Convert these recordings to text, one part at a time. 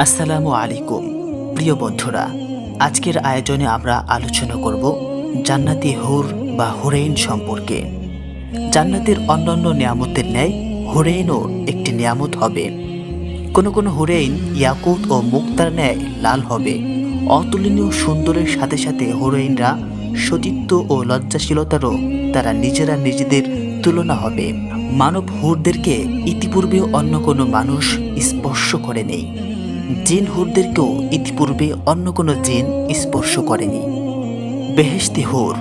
আসসালামু আলাইকুম প্রিয় বন্ধুরা, আজকের আয়োজনে আমরা আলোচনা করব জান্নাতি হুর বা হুরাইন সম্পর্কে। জান্নাতের অন্যান্য নিয়ামতের ন্যায় হুরাইনও একটি নিয়ামত হবে। কোনো কোনো হুরাইন ইয়াকুত ও মুক্তার ন্যায় লাল হবে। অতুলনীয় সুন্দরের সাথে সাথে হুরাইনরা সতীত্ব ও লজ্জাশীলতারও তারা নিজেদের তুলনা হবে। মানব হুরদেরকে ইতিপূর্বে অন্য কোনো মানুষ স্পর্শ করে নেই। জিন হুরদেরকেও ইতিপূর্বে অন্য কোনো জিন স্পর্শ করেনি। বেহেশতি হুর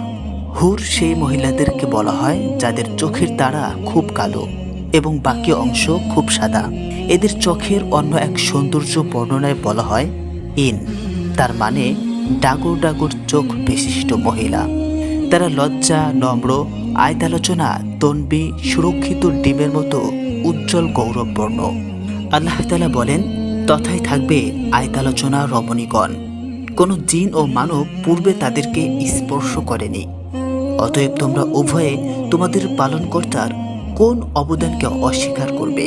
হুর সেই মহিলাদেরকে বলা হয় যাদের চোখের তারা খুব কালো এবং বাকি অংশ খুব সাদা। এদের চোখের অন্য এক সৌন্দর্য বর্ণনায় বলা হয় ইন, তার মানে ডাগর ডাগর চোখ বিশিষ্ট মহিলা। তারা লজ্জা, নম্র, আয়তালোচনা, তন্বী, সুরক্ষিত ডিমের মতো উজ্জ্বল গৌরববর্ণ। আল্লাহ তাআলা বলেন, তথায় থাকবে আয়তালোচনা রমণীগণ। কোনো জিন ও মানব পূর্বে তাদেরকে স্পর্শ করেনি। অতএব তোমরা উভয়ে তোমাদের পালনকর্তার কোন অবদানকে অস্বীকার করবে?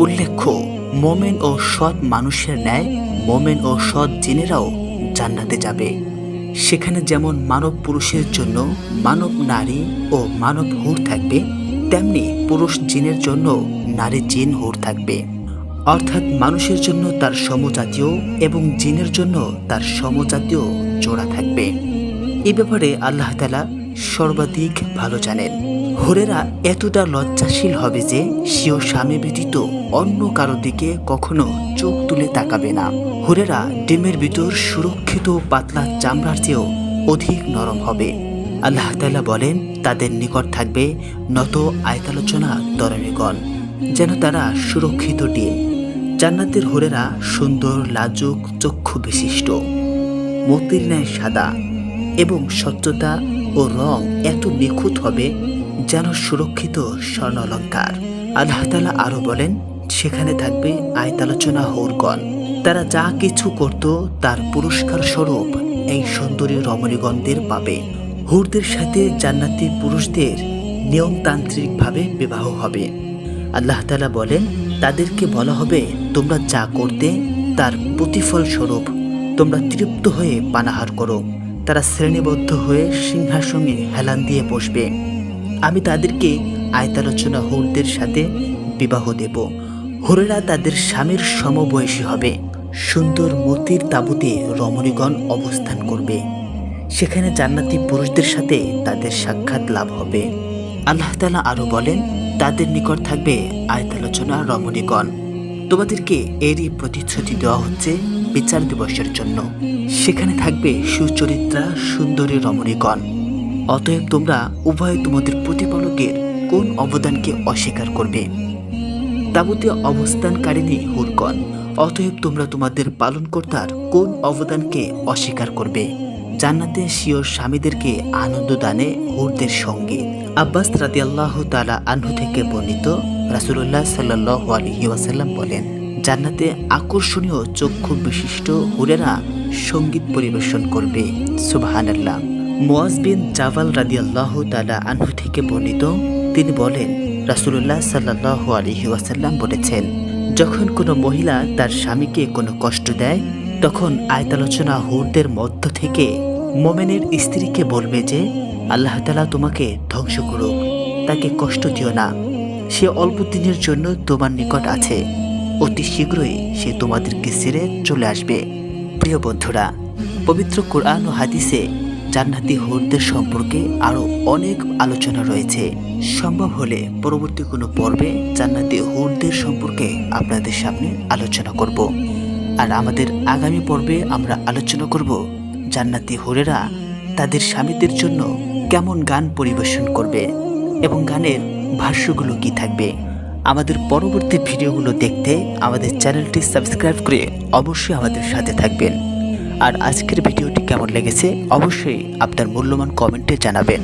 উল্লেখ্য, মোমেন ও সৎ মানুষের ন্যায় মোমেন ও সৎ জিনেরাও জান্নাতে যাবে। সেখানে যেমন মানব পুরুষের জন্য মানব নারী ও মানব হুর থাকবে, তেমনি পুরুষ জিনের জন্য নারী জিন হুর থাকবে। অর্থাৎ মানুষের জন্য তার সমজাতীয় এবং জিনের জন্য তার সমজাতীয় জোড়া থাকবে। এ ব্যাপারে আল্লাহ তাআলা সর্বাধিক ভালো জানেন। হুরেরা এতটা লজ্জাশীল হবে যে সেও স্বামী ব্যতীত অন্য কারো দিকে কখনো চোখ তুলে তাকাবে না। হুরেরা ডিমের ভিতর সুরক্ষিত পাতলা চামড়ার চেয়েও অধিক নরম হবে। আল্লাহ তাআলা বলেন, তাদের নিকট থাকবে নত আয়তালোচনা তরণীগণ, যেন তারা সুরক্ষিত ডিম। জান্নাতের হুরেরা সুন্দর, লাজুক চক্ষু বিশিষ্ট, মতির ন্যায় সাদা এবং স্বচ্ছতা ও রং এত নিখুঁত হবে যেন সুরক্ষিত স্বর্ণালঙ্কার। আল্লাহ তাআলা আরো বলেন, সেখানে থাকবে আয়তালোচনা হুরগণ। তারা যা কিছু করত তার পুরস্কার স্বরূপ এই সুন্দরী রমণীগণদের পাবে। হুরদের সাথে জান্নাতি পুরুষদের নিয়মতান্ত্রিকভাবে বিবাহ হবে। আল্লাহ তাআলা বলেন, তাদেরকে বলা হবে, তোমরা যা করতে তার প্রতিফল স্বরূপ তোমরা তৃপ্ত হয়ে পানাহার করো। তারা শ্রেণীবদ্ধ হয়ে সিংহাসনে হেলান দিয়ে বসবে। আমি তাদেরকে আয়তালোচনা হুরদের সাথে বিবাহ দেব। হুরেরা তাদের স্বামীর সমবয়সী হবে। সুন্দর মতির তাঁবুতে রমণীগণ অবস্থান করবে। সেখানে জান্নাতি পুরুষদের সাথে তাদের সাক্ষাৎ লাভ হবে। আল্লাহ তাআলা আরো বলেন, তাদের নিকট থাকবে আয়তালোচনা রমণীগণ। তোমাদেরকে এরই প্রতিশ্রুতি দেওয়া হচ্ছে বিচার দিবসের জন্য। সেখানে থাকবে সুচরিত্রা সুন্দরী রমণীগণ। অতএব তোমরা উভয়ে তোমাদের প্রতিপালকের কোন অবদানকে অস্বীকার করবে? তাঁবুতে অবস্থানকারিণী হুরগণ, অতএব তোমরা তোমাদের পালনকর্তার কোন অবদানকে অস্বীকার করবে? জান্নাতে স্বীয় স্বামীদেরকে আনন্দ দানে হুরদের সঙ্গে। আব্বাস রাদিয়াল্লাহু তাআলা আনহু থেকে বর্ণিত, রাসূলুল্লাহ সাল্লাল্লাহু আলাইহি ওয়াসাল্লাম বলেন, জান্নাতে আকর্ষণীয় চক্ষু বিশিষ্ট হুরেরা সঙ্গীত পরিবেশন করবে। সুবহানাল্লাহ। মুআজ বিন জাবাল রাদিয়াল্লাহু তাআলা আনহু থেকে বর্ণিত, তিনি বলেন, রাসূলুল্লাহ সাল্লাল্লাহু আলাইহি ওয়াসাল্লাম বলেছেন, যখন কোনো মহিলা তার স্বামীকে কোনো কষ্ট দেয়, তখন আয়তালোচনা হুরদের মধ্য থেকে মোমেনের স্ত্রীকে বলবে যে, আল্লাহ তাআলা তোমাকে ধ্বংস করুক, তাকে কষ্ট দিও না, সে অল্প দিনের জন্য তোমার নিকট আছে, অতি শীঘ্রই সে তোমাদেরকে ছেড়ে চলে আসবে। প্রিয় বন্ধুরা, পবিত্র কোরআন ও হাদিসে জান্নাতি হুরদের সম্পর্কে আরো অনেক আলোচনা রয়েছে। সম্ভব হলে পরবর্তী কোনো পর্বে জান্নাতি হুরদের সম্পর্কে আপনাদের সামনে আলোচনা করব। আর আমাদের আগামী পর্বে আমরা আলোচনা করব জান্নাতি হুরেরা তাদের স্বামীদের জন্য কেমন গান পরিবেশন করবে এবং গানের ভাষ্যগুলো কি থাকবে। আমাদের পরবর্তী ভিডিওগুলো দেখতে আমাদের চ্যানেলটি সাবস্ক্রাইব করে অবশ্যই আমাদের সাথে থাকবেন। আর আজকের ভিডিওটি কেমন লেগেছে অবশ্যই আপনার মূল্যবান কমেন্টে জানাবেন।